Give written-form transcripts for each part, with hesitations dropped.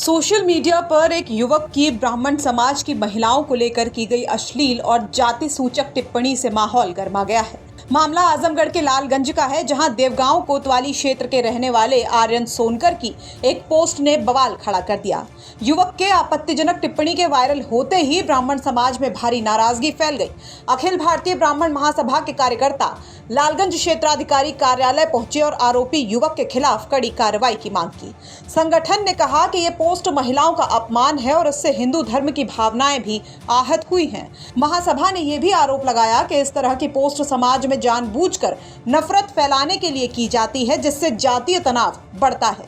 Social media पर एक युवक की ब्राह्मण समाज की महिलाओं को लेकर की गई अश्लील और जाति सूचक टिप्पणी से माहौल गर्मा गया है। मामला आजमगढ़ के लालगंज का है, जहां देवगांव कोतवाली क्षेत्र के रहने वाले आर्यन सोनकर की एक पोस्ट ने बवाल खड़ा कर दिया। युवक के आपत्तिजनक टिप्पणी के वायरल होते ही ब्राह्मण समाज में भारी नाराजगी फैल गई। अखिल भारतीय ब्राह्मण महासभा के कार्यकर्ता लालगंज क्षेत्राधिकारी कार्यालय पहुंचे और आरोपी युवक के खिलाफ कड़ी कार्रवाई की मांग की। संगठन ने कहा कि ये पोस्ट महिलाओं का अपमान है और इससे हिंदू धर्म की भावनाएं भी आहत हुई हैं। महासभा ने यह भी आरोप लगाया कि इस तरह की पोस्ट समाज में जानबूझकर नफरत फैलाने के लिए की जाती है, जिससे जातीय तनाव बढ़ता है।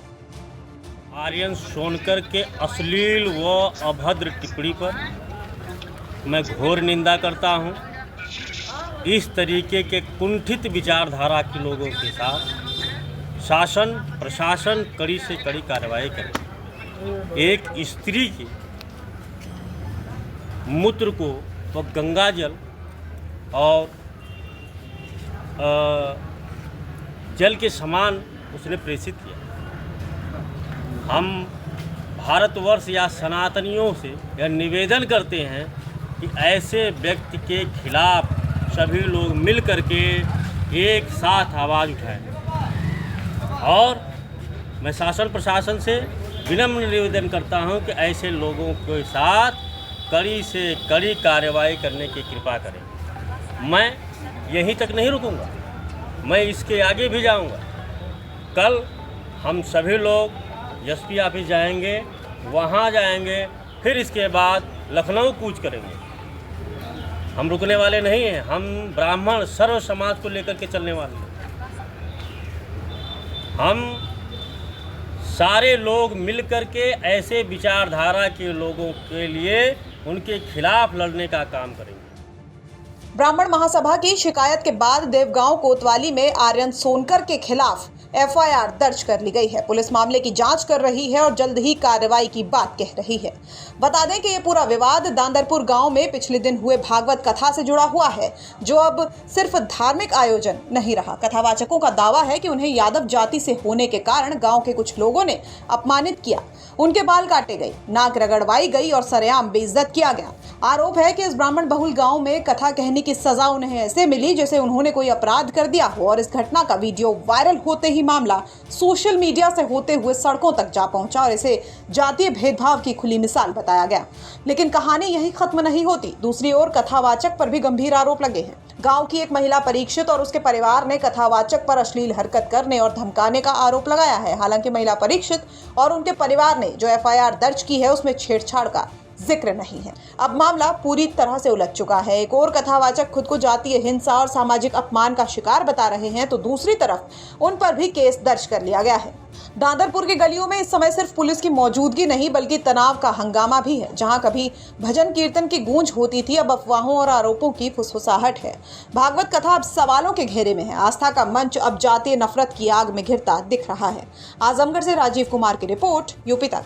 आर्यन सोनकर के अश्लील व अभद्र टिप्पणी पर मैं घोर निंदा करता हूं। इस तरीके के कुंठित विचारधारा के लोगों के साथ शासन प्रशासन कड़ी से कड़ी कार्रवाई करे। एक स्त्री के मूत्र को व गंगाजल और जल के समान उसने प्रेषित किया। हम भारतवर्ष या सनातनियों से यह निवेदन करते हैं कि ऐसे व्यक्ति के खिलाफ सभी लोग मिल करके एक साथ आवाज़ उठाएं। और मैं शासन प्रशासन से विनम्र निवेदन करता हूं कि ऐसे लोगों के साथ कड़ी से कड़ी कार्रवाई करने की कृपा करें। मैं यहीं तक नहीं रुकूंगा, मैं इसके आगे भी जाऊंगा। कल हम सभी लोग एसपी ऑफिस जाएंगे, वहां जाएंगे, फिर इसके बाद लखनऊ कूच करेंगे। हम रुकने वाले नहीं हैं। हम ब्राह्मण सर्व समाज को लेकर के चलने वाले हैं। हम सारे लोग मिलकर के ऐसे विचारधारा के लोगों के लिए उनके खिलाफ लड़ने का काम करेंगे। ब्राह्मण महासभा की शिकायत के बाद देवगांव कोतवाली में आर्यन सोनकर के खिलाफ एफआईआर दर्ज कर ली गई है। पुलिस मामले की जांच कर रही है और जल्द ही कार्रवाई की बात कह रही है। बता दें कि ये पूरा विवाद दांदरपुर गांव में पिछले दिन हुए भागवत कथा से जुड़ा हुआ है, जो अब सिर्फ धार्मिक आयोजन नहीं रहा। कथावाचकों का दावा है कि उन्हें यादव जाति से होने के कारण गांव के कुछ लोगों ने अपमानित किया, उनके बाल काटे गए, नाक रगड़वाई गई और सरेआम बेइज्जत किया गया। आरोप है कि इस ब्राह्मण बहुल गांव में कथा कहने की सजा उन्हें ऐसे मिली जैसे उन्होंने कोई अपराध कर दिया हो, और इस घटना का वीडियो वायरल होते ही मामला सोशल मीडिया से होते हुए सड़कों तक जा पहुंचा और इसे जातीय भेदभाव की खुली मिसाल बताया गया। लेकिन कहानी यही खत्म नहीं होती। दूसरी ओर कथावाचक पर भी गंभीर आरोप लगे हैं। गांव की एक महिला परीक्षित और उसके परिवार ने कथावाचक पर अश्लील हरकत करने और धमकाने का आरोप लगाया है। हालांकि महिला परीक्षित और उनके परिवार ने जो एफआईआर दर्ज की है उसमें छेड़छाड़ का जिक्र नहीं है। अब मामला पूरी तरह से उलझ चुका है। एक और कथावाचक खुद को जातीय हिंसा और सामाजिक अपमान का शिकार बता रहे हैं, तो दूसरी तरफ उन पर भी केस दर्ज कर लिया गया है। दांदरपुर की गलियों में इस समय सिर्फ पुलिस की मौजूदगी नहीं बल्कि तनाव का हंगामा भी है। जहां कभी भजन कीर्तन की गूंज होती थी, अब अफवाहों और आरोपों की फुसफुसाहट है। भागवत कथा अब सवालों के घेरे में है। आस्था का मंच अब जातीय नफरत की आग में घिरता दिख रहा है। आजमगढ़ से राजीव कुमार की रिपोर्ट, यूपी तक।